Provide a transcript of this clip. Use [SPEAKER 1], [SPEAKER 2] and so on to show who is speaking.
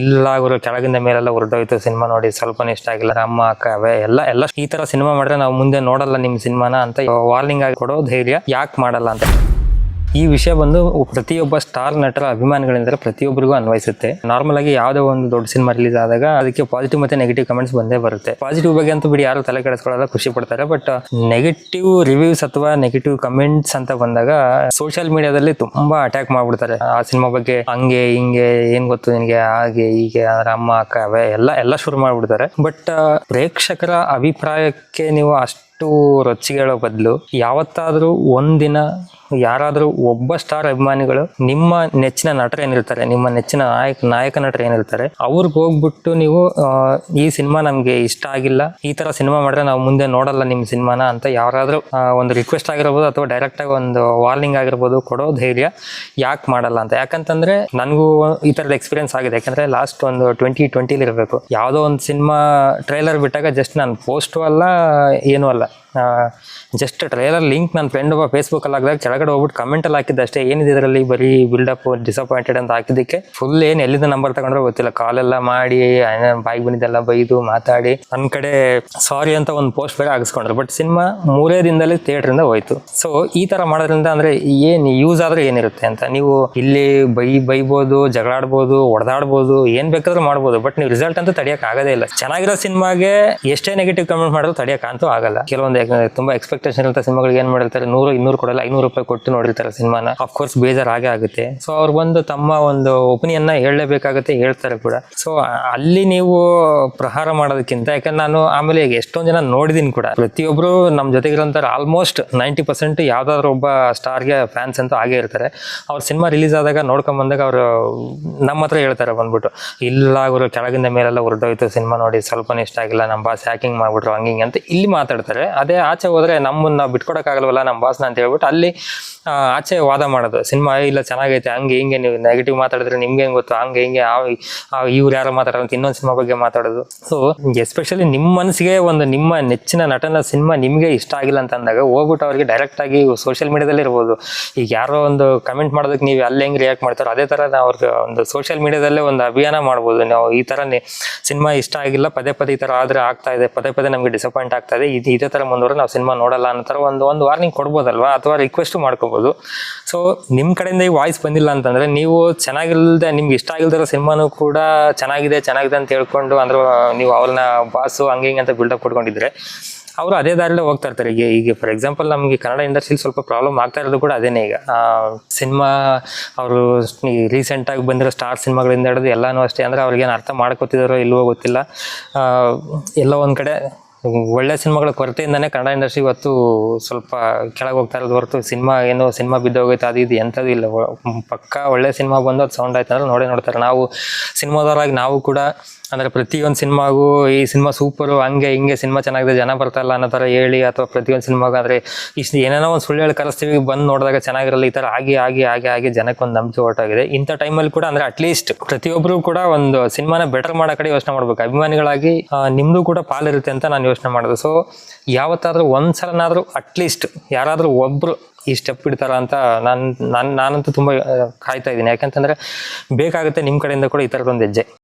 [SPEAKER 1] ಇಲ್ಲ ಗುರು ಕೆಳಗಿಂದ ಮೇಲೆಲ್ಲ ಉರ್ದೋಯ್ತು ಸಿನಿಮಾ ನೋಡಿ ಸ್ವಲ್ಪನೇ ಇಷ್ಟ ಆಗಿಲ್ಲ, ಅಮ್ಮ ಅಕ್ಕ ಅವೇ ಎಲ್ಲ ಈ ತರ ಸಿನಿಮಾ ಮಾಡಿದ್ರೆ ನಾವು ಮುಂದೆ ನೋಡಲ್ಲ ನಿಮ್ ಸಿನಿಮಾನ ಅಂತ ವಾರ್ನಿಂಗ್ ಆಗಿ ಕೊಡೋ ಧೈರ್ಯ ಯಾಕೆ ಮಾಡಲ್ಲ ಅಂತ. ಈ ವಿಷಯ ಬಂದು ಪ್ರತಿಯೊಬ್ಬ ಸ್ಟಾರ್ ನಟರ ಅಭಿಮಾನಿಗಳಿಂದ ಪ್ರತಿಯೊಬ್ಬರಿಗೂ ಅನ್ವಯಿಸುತ್ತೆ. ನಾರ್ಮಲ್ ಆಗಿ ಯಾವುದೋ ಒಂದು ದೊಡ್ಡ ಸಿನಿಮಾ ರಿಲೀಸ್ ಆದಾಗ ಅದಕ್ಕೆ ಪಾಸಿಟಿವ್ ಮತ್ತೆ ನೆಗೆಟಿವ್ ಕಮೆಂಟ್ಸ್ ಬಂದೇ ಬರುತ್ತೆ. ಪಾಸಿಟಿವ್ ಬಗ್ಗೆ ಅಂತೂ ಬಿಡಿ ಯಾರು ತಲೆ ಕೆಡಿಸ್ಕೊಳ್ಳಲ್ಲ, ಖುಷಿ ಪಡ್ತಾರೆ. ಬಟ್ ನೆಗೆಟಿವ್ ರಿವ್ಯೂಸ್ ಅಥವಾ ನೆಗೆಟಿವ್ ಕಮೆಂಟ್ಸ್ ಅಂತ ಬಂದಾಗ ಸೋಷಿಯಲ್ ಮೀಡಿಯಾದಲ್ಲಿ ತುಂಬಾ ಅಟ್ಯಾಕ್ ಮಾಡ್ಬಿಡ್ತಾರೆ. ಆ ಸಿನಿಮಾ ಬಗ್ಗೆ ಹಂಗೆ ಹಿಂಗೆ ಏನ್ ಗೊತ್ತು ನಿನಗೆ, ಹಾಗೆ ಹೀಗೆ ಅಮ್ಮ ಅಕ್ಕ ಅವೇ ಎಲ್ಲ ಶುರು ಮಾಡ್ಬಿಡ್ತಾರೆ. ಬಟ್ ಪ್ರೇಕ್ಷಕರ ಅಭಿಪ್ರಾಯಕ್ಕೆ ನೀವು ಅಷ್ಟು ರೊಚ್ಚಿಗೆ ಹೇಳೋ ಬದಲು ಯಾವತ್ತಾದ್ರೂ ಒಂದಿನ ಯಾರಾದ್ರೂ ಒಬ್ಬ ಸ್ಟಾರ್ ಅಭಿಮಾನಿಗಳು ನಿಮ್ಮ ನೆಚ್ಚಿನ ನಟರು ಏನಿರ್ತಾರೆ, ನಿಮ್ಮ ನೆಚ್ಚಿನ ನಾಯಕ ನಟರು ಏನಿರ್ತಾರೆ, ಅವ್ರಿಗೆ ಹೋಗ್ಬಿಟ್ಟು ನೀವು ಈ ಸಿನಿಮಾ ನಮ್ಗೆ ಇಷ್ಟ ಆಗಿಲ್ಲ, ಈ ತರ ಸಿನಿಮಾ ಮಾಡಿದ್ರೆ ನಾವು ಮುಂದೆ ನೋಡಲ್ಲ ನಿಮ್ ಸಿನಿಮಾನ ಅಂತ ಯಾರಾದ್ರೂ ಒಂದು ರಿಕ್ವೆಸ್ಟ್ ಆಗಿರ್ಬೋದು ಅಥವಾ ಡೈರೆಕ್ಟ್ ಆಗಿ ಒಂದು ವಾರ್ನಿಂಗ್ ಆಗಿರ್ಬೋದು ಕೊಡೋ ಧೈರ್ಯ ಯಾಕೆ ಮಾಡಲ್ಲ ಅಂತ. ಯಾಕಂತಂದ್ರೆ ನನಗೂ ಈ ತರದ ಎಕ್ಸ್ಪೀರಿಯನ್ಸ್ ಆಗಿದೆ. ಯಾಕಂದ್ರೆ ಲಾಸ್ಟ್ ಒಂದು 2020 ಇರಬೇಕು, ಯಾವುದೋ ಒಂದು ಸಿನಿಮಾ ಟ್ರೈಲರ್ ಬಿಟ್ಟಾಗ ಜಸ್ಟ್ ನಾನು ಪೋಸ್ಟು ಅಲ್ಲ ಏನೂ ಅಲ್ಲ, ಜಸ್ಟ್ ಟ್ರೈಲರ್ ಲಿಂಕ್ ನನ್ನ ಫ್ರೆಂಡ್ ಒಬ್ಬ ಫೇಸ್ಬುಕ್ ಅಲ್ಲಿ ಹಾಕಿದಾಗ ಕೆಳಗಡೆ ಹೋಗ್ಬಿಟ್ಟು ಕಮೆಂಟ್ ಅಲ್ಲಿ ಹಾಕಿದ್ದೆ ಅಷ್ಟೇ. ಏನಿದೆ ಇದರಲ್ಲಿ ಬರೀ ಬಿಲ್ಡಪ್ ಡಿಸಪಾಯಿಂಟೆಡ್ ಅಂತ ಹಾಕಿದ್ದಕ್ಕೆ ಫುಲ್ ಏನು ಎಲ್ಲಿಂದ ನಂಬರ್ ತಗೊಂಡ್ರೆ ಗೊತ್ತಿಲ್ಲ, ಕಾಲೆಲ್ಲ ಮಾಡಿ ಬಾಯಿಗೆ ಬಂದಿದ್ದೆಲ್ಲ ಬೈದು ಮಾತಾಡಿ ನನ್ನ ಕಡೆ ಸಾರಿ ಅಂತ ಒಂದು ಪೋಸ್ಟ್ ಬೇರೆ ಹಾಕಿಸ್ಕೊಂಡ್ರು. ಬಟ್ ಸಿನಿಮಾ 3 ದಿನದಲ್ಲಿ ಥಿಯೇಟ್ರಿಂದ ಹೋಯ್ತು. ಸೊ ಈ ತರ ಮಾಡೋದ್ರಿಂದ ಅಂದ್ರೆ ಏನ್ ಯೂಸ್ ಆದ್ರೆ ಏನಿರುತ್ತೆ ಅಂತ. ನೀವು ಇಲ್ಲಿ ಬೈಬೋದು, ಜಗಳಾಡ್ಬೋದು, ಹೊಡೆದಾಡ್ಬೋದು, ಏನ್ ಬೇಕಾದ್ರೂ ಮಾಡ್ಬೋದು. ಬಟ್ ನೀವು ರಿಸಲ್ಟ್ ಅಂತೂ ತಡಿಯಕ್ ಆಗೋದೇ ಇಲ್ಲ. ಚೆನ್ನಾಗಿರೋ ಸಿನಿಮಾಗೆ ಎಷ್ಟೇ ನೆಗೆಟಿವ್ ಕಮೆಂಟ್ ಮಾಡಿದ್ರು ತಡಿಯಕ್ ಅಂತೂ ಆಗಲ್ಲ. ಕೆಲವೊಂದು ತುಂಬಾ ಎಕ್ಸ್ಪೆಕ್ಟೇಷನ್ ಇರುತ್ತೆ ಸಿನಿಮಾಗಳಿಗೆ, ಏನ್ ಮಾಡಿರ್ತಾರೆ 100-200 ಕೊಡಲ್ಲ, 500 ರೂಪಾಯಿ ಕೊಟ್ಟು ನೋಡಿರ್ತಾರೆ ಸಿನಿಮಾನ. ಅಫ್ಕೋರ್ಸ್ ಬೇಜಾರ್ ಆಗೇ ಆಗುತ್ತೆ. ಸೊ ಅವ್ರು ಬಂದು ತಮ್ಮ ಒಂದು ಒಪಿನಿಯನ್ ಹೇಳಲೇಬೇಕಾಗುತ್ತೆ, ಹೇಳ್ತಾರೆ ಕೂಡ. ಸೊ ಅಲ್ಲಿ ನೀವು ಪ್ರಹಾರ ಮಾಡೋದಕ್ಕಿಂತ, ಯಾಕಂದ್ರೆ ನಾನು ಆಮೇಲೆ ಎಷ್ಟೊಂದ್ ಜನ ನೋಡಿದೀನಿ ಕೂಡ, ಪ್ರತಿಯೊಬ್ರು ನಮ್ ಜೊತೆಗಿರೋಂತಾರೆ ಆಲ್ಮೋಸ್ಟ್ 90% ಯಾವ್ದಾದ್ರು ಒಬ್ಬ ಸ್ಟಾರ್ಗೆ ಫ್ಯಾನ್ಸ್ ಅಂತೂ ಆಗೇ ಇರ್ತಾರೆ. ಅವ್ರ ಸಿನಿಮಾ ರಿಲೀಸ್ ಆದಾಗ ನೋಡ್ಕೊಂಡ್ ಬಂದಾಗ ಅವ್ರು ನಮ್ಮ ಹತ್ರ ಹೇಳ್ತಾರೆ ಬಂದ್ಬಿಟ್ಟು, ಇಲ್ಲ ಅವರು ಕೆಳಗಿಂದ ಮೇಲೆಲ್ಲ ಉರ್ದೋಯ್ತು ಸಿನಿಮಾ ನೋಡಿ ಸ್ವಲ್ಪನೇ ಇಷ್ಟ ಆಗಿಲ್ಲ, ನಮ್ಮ ಬಾಸ್ ಹ್ಯಾಕಿಂಗ್ ಮಾಡ್ಬಿಟ್ರು ಹಂಗಿಂಗ್ ಅಂತ ಇಲ್ಲಿ ಮಾತಾಡ್ತಾರೆ. ಅದೇ ಆಚೆ ಹೋದ್ರೆ ನಮ್ಮನ್ನ ಬಿಟ್ಕೊಡಕ್ ಆಗಲ್ವಲ್ಲ ನಮ್ಮ ಬಾಸ್ನ ಅಂತ ಹೇಳ್ಬಿಟ್ಟು ಅಲ್ಲಿ ಆಚೆ ವಾದ ಮಾಡೋದು. ಸಿನಿಮಾ ಇಲ್ಲ ಚೆನ್ನಾಗೈತೆ ಹಂಗೆ ಹಿಂಗೆ, ನೀವು ನೆಗೆಟಿವ್ ಮಾತಾಡಿದ್ರೆ ನಿಮ್ಗೆ ಹೆಂಗ್ ಗೊತ್ತು, ಹಂಗೆ ಹಿಂಗೆ ಇವ್ರು ಯಾರು ಮಾತಾಡೋದು ಇನ್ನೊಂದು ಸಿನಿಮಾ ಬಗ್ಗೆ ಮಾತಾಡೋದು. ಸೊ ಎಸ್ಪೆಷಲಿ ನಿಮ್ಮ ಮನಸ್ಸಿಗೆ ಒಂದು ನಿಮ್ಮ ನೆಚ್ಚಿನ ನಟನ ಸಿನಿಮಾ ನಿಮ್ಗೆ ಇಷ್ಟ ಆಗಿಲ್ಲ ಅಂತ ಅಂದಾಗ ಹೋಗ್ಬಿಟ್ಟು ಅವ್ರಿಗೆ ಡೈರೆಕ್ಟ್ ಆಗಿ ಸೋಷಿಯಲ್ ಮೀಡಿಯಾದಲ್ಲಿ ಇರ್ಬೋದು, ಈಗ ಯಾರೋ ಒಂದು ಕಮೆಂಟ್ ಮಾಡೋದಕ್ಕೆ ನೀವು ಅಲ್ಲಿ ಹೆಂಗ್ ರಿಯಾಕ್ಟ್ ಮಾಡ್ತಾರೋ ಅದೇ ತರ ನಾವು ಅವ್ರಿಗೆ ಒಂದು ಸೋಷಿಯಲ್ ಮೀಡಿಯಾದಲ್ಲೇ ಒಂದು ಅಭಿಯಾನ ಮಾಡ್ಬೋದು. ನಾವು ಈ ತರ ಸಿನಿಮಾ ಇಷ್ಟ ಆಗಿಲ್ಲ, ಪದೇ ಈ ತರ ಆದ್ರೆ ಆಗ್ತಾ ಇದೆ, ಪದೇ ನಮ್ಗೆ ಡಿಸಪಾಯಿಂಟ್ ಆಗ್ತಾ ಇದೆ, ಇದೇ ತರ ಮುಂದುವರೆ ನಾವು ಸಿನಿಮಾ ನೋಡಲ್ಲ ಅನ್ನೋ ತರ ಒಂದು ವಾರ್ನಿಂಗ್ ಕೊಡ್ಬೋದಲ್ವಾ, ಅಥವಾ ರಿಕ್ವೆಸ್ಟ್ ಮಾಡ್ಕೋಬಹುದು. ಸೊ ನಿಮ್ ಕಡೆಯಿಂದ ಈ ವಾಯ್ಸ್ ಬಂದಿಲ್ಲ ಅಂತಂದ್ರೆ ನೀವು ಚೆನ್ನಾಗಿಲ್ದೆ, ನಿಮ್ಗೆ ಇಷ್ಟ ಆಗಿಲ್ದಿರೋ ಸಿನಿಮಾನು ಕೂಡ ಚೆನ್ನಾಗಿದೆ ಅಂತ ಹೇಳ್ಕೊಂಡು ಅಂದ್ರೆ ನೀವು ಅವ್ರನ್ನ ಬಾಸು ಹಂಗೆ ಹಿಂಗೆ ಅಂತ ಬಿಲ್ಡಪ್ ಕೊಡ್ಕೊಂಡಿದ್ರೆ ಅವರು ಅದೇ ದಾರಿಲೇ ಹೋಗ್ತಾ ಇರ್ತಾರೆ. ಈಗ ಫಾರ್ ಎಕ್ಸಾಂಪಲ್ ನಮ್ಗೆ ಕನ್ನಡ ಇಂಡಸ್ಟ್ರಿಲಿ ಸ್ವಲ್ಪ ಪ್ರಾಬ್ಲಮ್ ಆಗ್ತಾ ಇರೋದು ಕೂಡ ಅದೇನೇ. ಈಗ ಸಿನಿಮಾ ಅವರು ರೀಸೆಂಟ್ ಆಗಿ ಬಂದಿರೋ ಸ್ಟಾರ್ ಸಿನಿಮಾಗಳಿಂದ ಹಿಡಿದು ಎಲ್ಲಾನು ಅಷ್ಟೇ, ಅಂದ್ರೆ ಅವ್ರಿಗೇನು ಅರ್ಥ ಮಾಡ್ಕೊತಿದಾರೋ ಇಲ್ವೋ ಗೊತ್ತಿಲ್ಲ. ಎಲ್ಲೋ ಒಂದ್ ಕಡೆ ಒಳ್ಳೆ ಸಿನಿಮಾಗಳ ಕೊರತೆಯಿಂದಾನೇ ಕನ್ನಡ ಇಂಡಸ್ಟ್ರಿ ಇವತ್ತು ಸ್ವಲ್ಪ ಕೆಳಗೆ ಹೋಗ್ತಾ ಇರೋದು ಹೊರತು ಸಿನಿಮಾ ಬಿದ್ದೋಗೈತೆ ಅದು ಇದು ಎಂಥದ್ದು ಇಲ್ಲ. ಪಕ್ಕ ಒಳ್ಳೆ ಸಿನಿಮಾ ಬಂದು ಅದು ಸೌಂಡ್ ಆಯ್ತು ಅಂದ್ರೆ ನೋಡ್ತಾರೆ. ನಾವು ಸಿನಿಮಾದವರಾಗಿ ನಾವು ಕೂಡ ಅಂದ್ರೆ ಪ್ರತಿಯೊಂದು ಸಿನಿಮಾಗೂ ಈ ಸಿನಿಮಾ ಸೂಪರು ಹಂಗೆ ಹಿಂಗೆ ಸಿನಿಮಾ ಚೆನ್ನಾಗಿದೆ ಜನ ಬರ್ತಾ ಇಲ್ಲ ಅನ್ನೋ ಥರ ಹೇಳಿ, ಅಥವಾ ಪ್ರತಿಯೊಂದು ಸಿನಿಮಾಗಾದ್ರೆ ಇಷ್ಟು ಏನೇನೋ ಒಂದು ಸುಳ್ಳು ಹೇಳಿ ಕರೆಸ್ತೀವಿ, ಬಂದು ನೋಡಿದಾಗ ಚೆನ್ನಾಗಿರಲ್ಲ, ಈ ಥರ ಆಗಿ ಜನಕ್ಕೆ ಒಂದು ನಂಬಿಕೆ ಹೊರಟಾಗಿದೆ. ಇಂಥ ಟೈಮಲ್ಲಿ ಕೂಡ ಅಂದ್ರೆ ಅಟ್ಲೀಸ್ಟ್ ಪ್ರತಿಯೊಬ್ಬರು ಕೂಡ ಒಂದು ಸಿನಿಮಾನ ಬೆಟರ್ ಮಾಡೋ ಕಡೆ ಯೋಚನೆ ಮಾಡ್ಬೇಕು. ಅಭಿಮಾನಿಗಳಾಗಿ ನಿಮ್ದು ಕೂಡ ಪಾಲಿರುತ್ತೆ ಅಂತ ನಾನು ಯೋಚನೆ ಮಾಡೋದು. ಸೊ ಯಾವತ್ತಾದ್ರೂ ಒಂದ್ಸಲನಾದ್ರೂ ಅಟ್ಲೀಸ್ಟ್ ಯಾರಾದ್ರೂ ಒಬ್ರು ಈ ಸ್ಟೆಪ್ ಇಡ್ತಾರ ಅಂತ ನಾನಂತೂ ತುಂಬಾ ಕಾಯ್ತಾ ಇದ್ದೀನಿ. ಯಾಕಂತಂದ್ರೆ ಬೇಕಾಗುತ್ತೆ ನಿಮ್ಮ ಕಡೆಯಿಂದ ಕೂಡ ಈ ಥರದೊಂದು ಹೆಜ್ಜೆ.